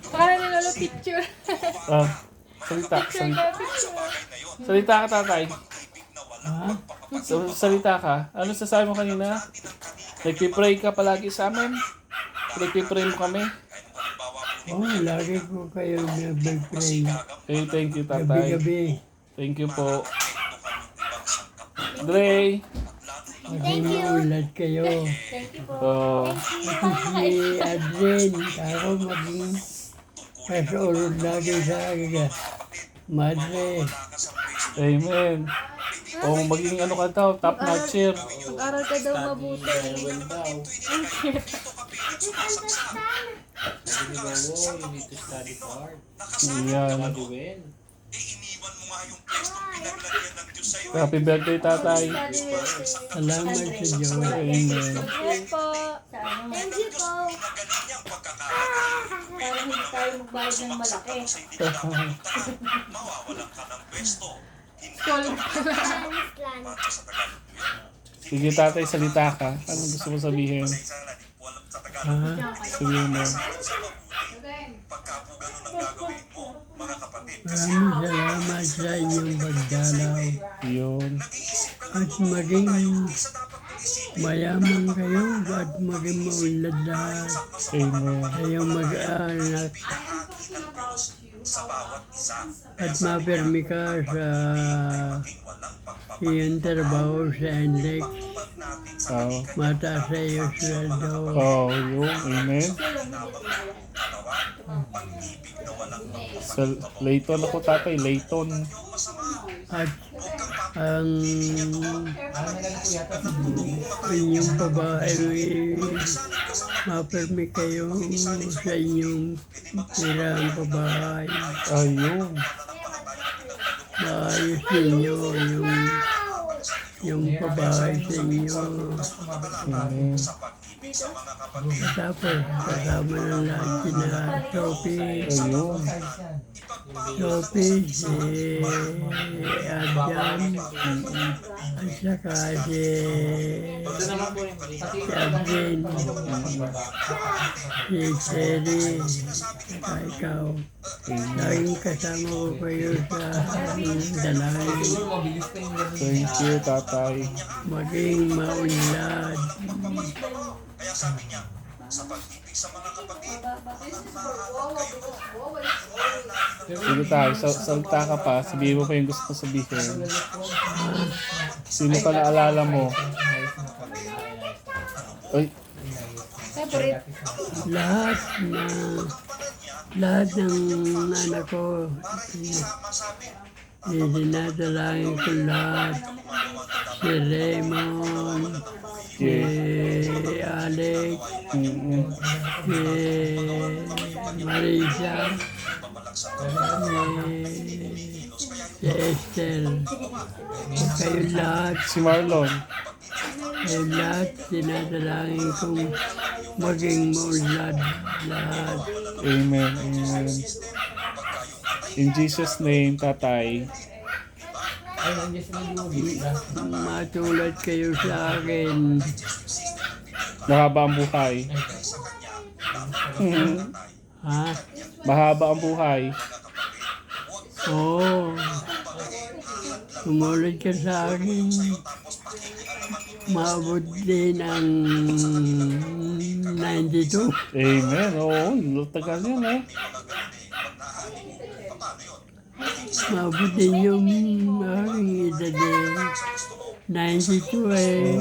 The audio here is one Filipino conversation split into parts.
Para nilolo picture. Ah, salita, Picture salita. ka, picture. Salita ka, tatay. Ha? Salita ka. Ano sasabi mo kanina? Nagpipray ka palagi sa amin? Nagpipray mo kami? Oo, lagi ko kayo nag-pray. Okay, thank you, tatay. Gabi-gabi. Thank you po. Dre. Maging maulat kayo. Thank you po. Oh, Si Adrian, ako maging kasurod lagi sa akin. Madre, amen. O maging ano ka daw, top notcher. Mag-aral ka daw mabuti. Sabi ni Bobo, you need to study hard. Yan. Study well. Happy birthday, tatay. salamat sa Diyos. Amen. Yes po. Thank you po. Para hindi tayo magbayad ng malaki. School. Sige, tatay, salita ka. Ano gusto mo sabihin? Ha? Sabihin mo. Maraming salamat sa inyong pagdalaw. Yun. At maging mayaman kayo at maging maunlad lahat. Amen. Kayong mag-anak. At mapirmi ka sa iyong trabaho sa NLEX. Oh, Mataas sa iyo sweldo. oh, yun. Amen. Sa Layton ako, tatay. Layton. At ang inyong babae mapirmi kayo sa inyong tirang babae. Ayun. Maayos ninyo yung babae sa inyo. Amen. Tapos kasama ng lahat sina Sophie, Ayun. si Adjan, at saka si Adrin, si Terry, saka ikaw. Laging kasama ko kayo sa dalangin. Thank you, tatay. Maging maunlad. Sige, tayo. Salita ka pa. Sabihin mo pa yung gusto mo sabihin. Sino pa naalala mo? Ay, Favorite. Lahat ng anak ko, dinadalangin ko lahat. Si Raymond, si Alex, si Marisa, si Esther. Kayo lahat, si Marlon. kayo lahat, dinadalangin kong maging maunlad lahat. Amen. Amen. In Jesus' name, tatay. Matulad kayo sa akin. Mahaba ang buhay. Ha? Mahaba ang buhay. Oo. Tumulad ka sa akin. Maabot din ang 92. Amen. Oo, tagal yun eh. Maabot din yung aking edad eh. 92 eh.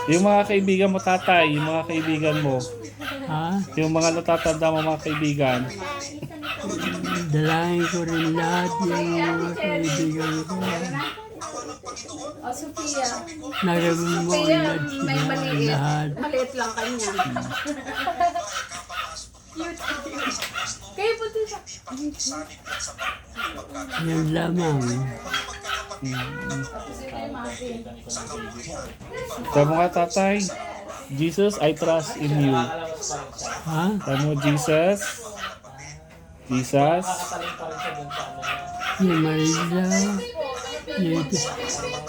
Yung mga kaibigan mo, tatay, yung mga kaibigan mo, Ha? yung mga natatanda mo, mga kaibigan, Dalangin ko rin lahat yung mga kaibigan ko. O, Sophia. Nagawin mo Sophia, ulit may sila maliit. lahat. Maliit lang kanya. Cute. Kayo po dito. Yan lamang. sabi mo nga, tatay, Jesus, I trust in you. Ha? Sabi mo, Jesus, Jesus, Si Marisa,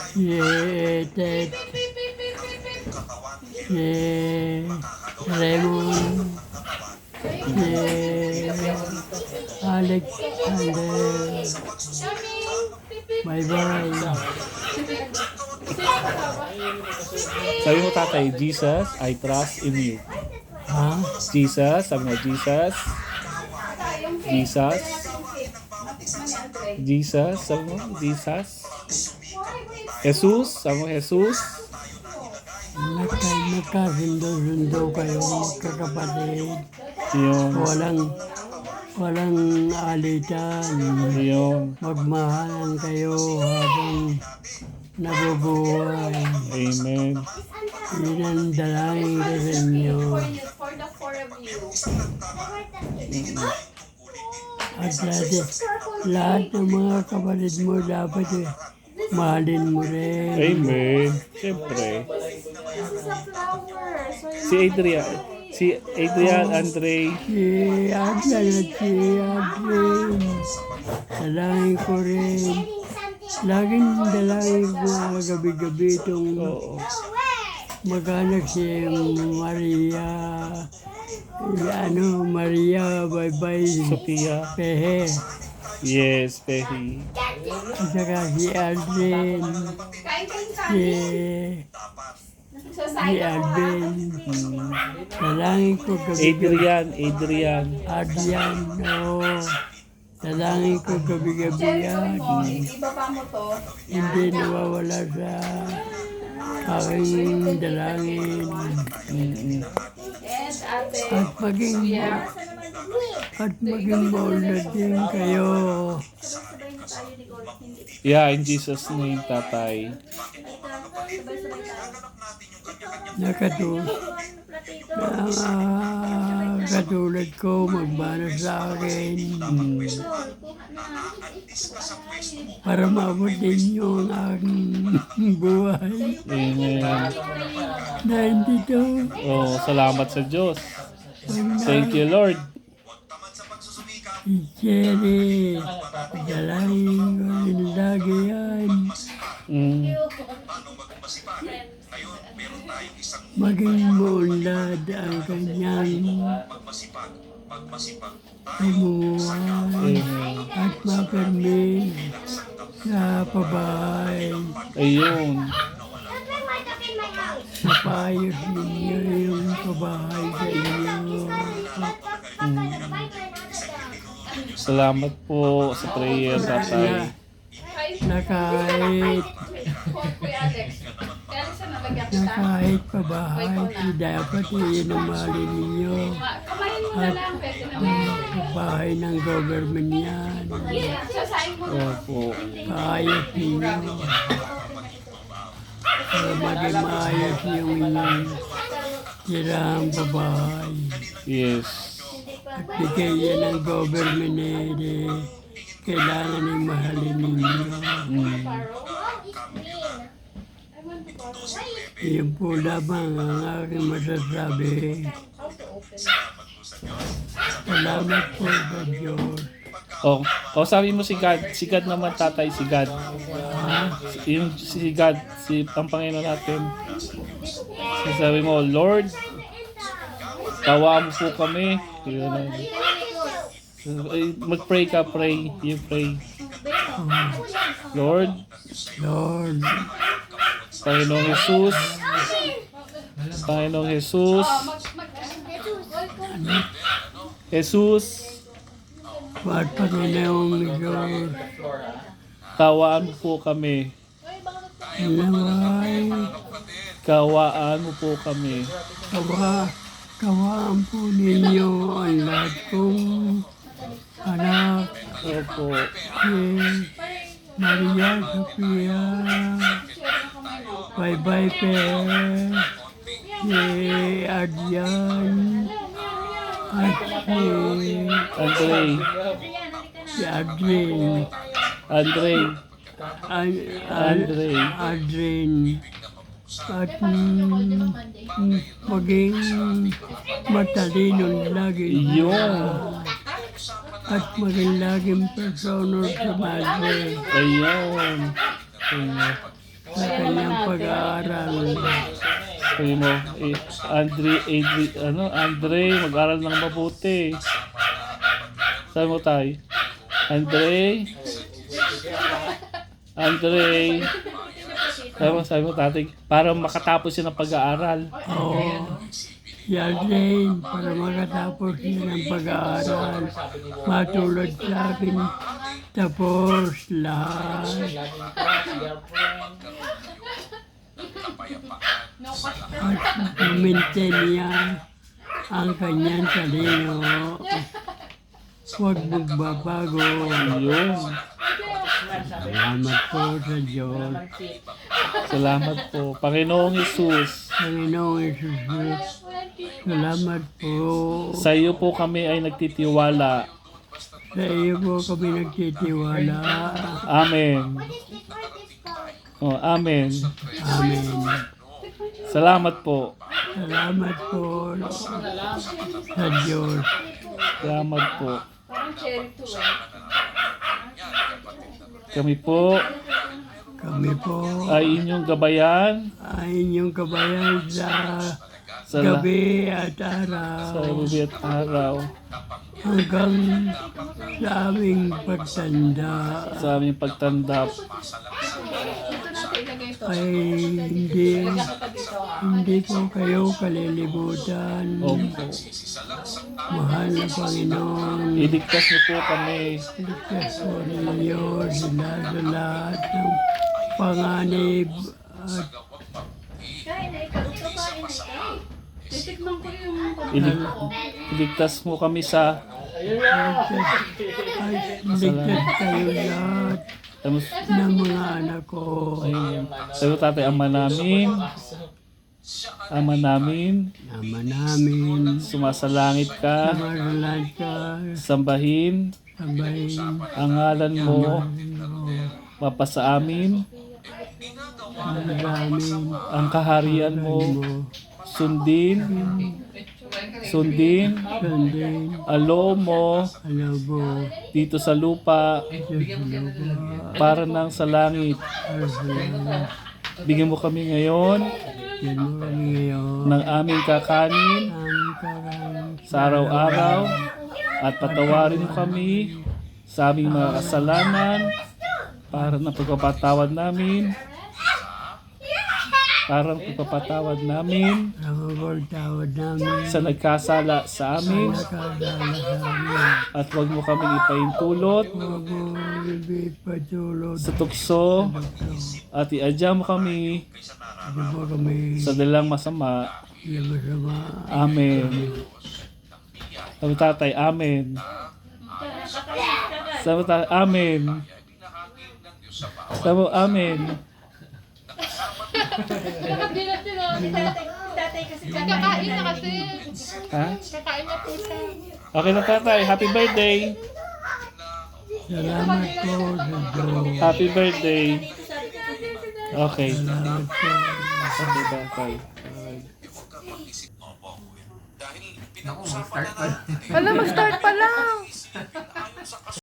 si Ted, si Raymond, si Alex and bye-bye. Sabi mo tatay, Jesus, I trust in you. Ha? Jesus, sabi mo Jesus. Jesus. Jesus, sabi mo Jesus. Jesus, sabi mo Jesus. Nagkasundo-sundo kayo magkakapatid. Yun. Walang alitan. Yun. Magmahalan kayo habang nabubuhay. Amen. Yun ang dalangin ko sa inyo. For the four of you. At lahat ng mga kapatid mo dapat mahalin mo rin. Amen. Siyempre. This is a flower. So Si Adrian. Si Adrian, Andre. Si Adrian at si Adrian. Dalangin ko rin. Laging dalangin ko mga gabi-gabi itong Oo. mag-anak si Maria. Maria, bye-bye. Sophia. Pehe. Yes, Pehi. At saka si Alvin. kain Si Alvin. Dalangin ko gabi-gabi. Adrian. Adrian, oo. Dalangin ko gabi-gabi yan. Ibaba mo to. Hindi nawawala sa aking dalangin. And ate. At maging maulad din kayo. Sabay-sabay na tayo ni Gold. Hindi. Yeah, in Jesus' name, tatay. Sabay-sabay tayo. Katulad ko, magmana sa akin. Para maabot ninyo ang aking buhay. Amen. Na hindi to. Oh, salamat sa Diyos. Thank you, Lord. Si Cherry, dalangin ko rin lagi yan. Mm. Maging maunlad ang kanyang pamumuhay at mapermi sa pabahay. Ayun. Napayos ninyo yung pabahay sa inyo. Salamat po sa prayer, tatay. Na kahit Kuya Alex. Kaya siya nalagyan kita. na kahit pabahay, dapat inumalin ninyo Kamayin mo na lang. Pwede naman. pabahay ng government yan. Sasayin mo na. Opo. Kaayos ninyo. Para maging maayos yung inyong tirang pabahay. Yes. At bigay yan ng government kailangan ay mahalin ninyo. Mm. Iyon po lamang ang aking masasabi. Salamat po sa Diyos. Oh, sabi mo si God. Si God naman, tatay, si God. Yung si God, ang Panginoon natin. Sabi mo, Lord, tawa mo po kami. Yun. Mag-pray ka, pray. You pray. Lord, Lord, Panginoong Jesus, Panginoong Jesus, Jesus, at Panginoong Diyos, kawaan mo po kami. naway, Kawaan mo po kami. kawaan po ninyo ang lahat kong anak, Opo. si Maria Sophia, bye-bye pe, si Adrian, at Andre, si Adrian, Andre, Adrian, at maging matalino lagi. Yun. At maging laging personal sa madre Ayun. sa kanyang pag-aaral. Sabi mo, Andre, mag-aral ng mabuti. Sabi mo tayo, Andre, sabi mo tatay, para makatapos siya ng pag-aaral. Oo. Yan din, para makatapos niya ng pag-aaral. Matulad sa akin, tapos lahat. At maintain niya ang kanyang talino. Huwag magbabago. Yun. Salamat po sa Diyos. Salamat po. Panginoong Hesus, Panginoong Isus, salamat po. sa iyo po kami ay nagtitiwala. Sa iyo po kami nagtitiwala. Amen. Oh, amen. Amen. Salamat po. Salamat po sa Diyos. Salamat po. Parang cherry to Kami po Kami po ay inyong gabayan ay inyong kabayan sa sa gabi at sa araw gabi at araw, hanggang sa aming pagtanda sa aming pagtanda. Dito natin ilagay ito. ay hindi Ilagay ko pa dito. hindi po kayo kalilimutan. Opo. Mahal na Panginoon, Iligtas niyo po kami. ligtas po ninyo sila sa lahat ng panganib at Kain na ikaw. Ito kain na ikaw. Titikman ko yung Iligtas mo kami sa ligtas kayo lahat Tapos, ng mga anak ko. ayun. Sabi ko, tatay, Ama namin, Ama namin, sumasalangit ka, maralan ka, sambahin sabayin ang ngalan mo, mapasa amin namin ang kaharian mo, sundin sundin ang loob mo alam mo dito sa lupa para nang sa langit. Bigyan mo kami ngayon yan mo kami ngayon ng aming kakanin ang karang sa araw-araw at patawarin mo kami sa aming mga kasalanan para na pagpapatawad namin pagpapatawad namin sa nagkasala sa amin nakadala sa amin at huwag mo kami ipahintulot huwag mo ipatulot sa tukso at iadya mo kami hindi mo kami sa dalang masama. yung masama Amen. Sabi tatay, Amen. Sabi tatay, Amen. Sabi mo, Amen. kakain na kasi. Ha? Kakain na po siya. Okay na tatay, happy birthday. salamat po sa Diyos Happy birthday. Okay. salamat po Okay tatay. Wala, mag-start pa lang.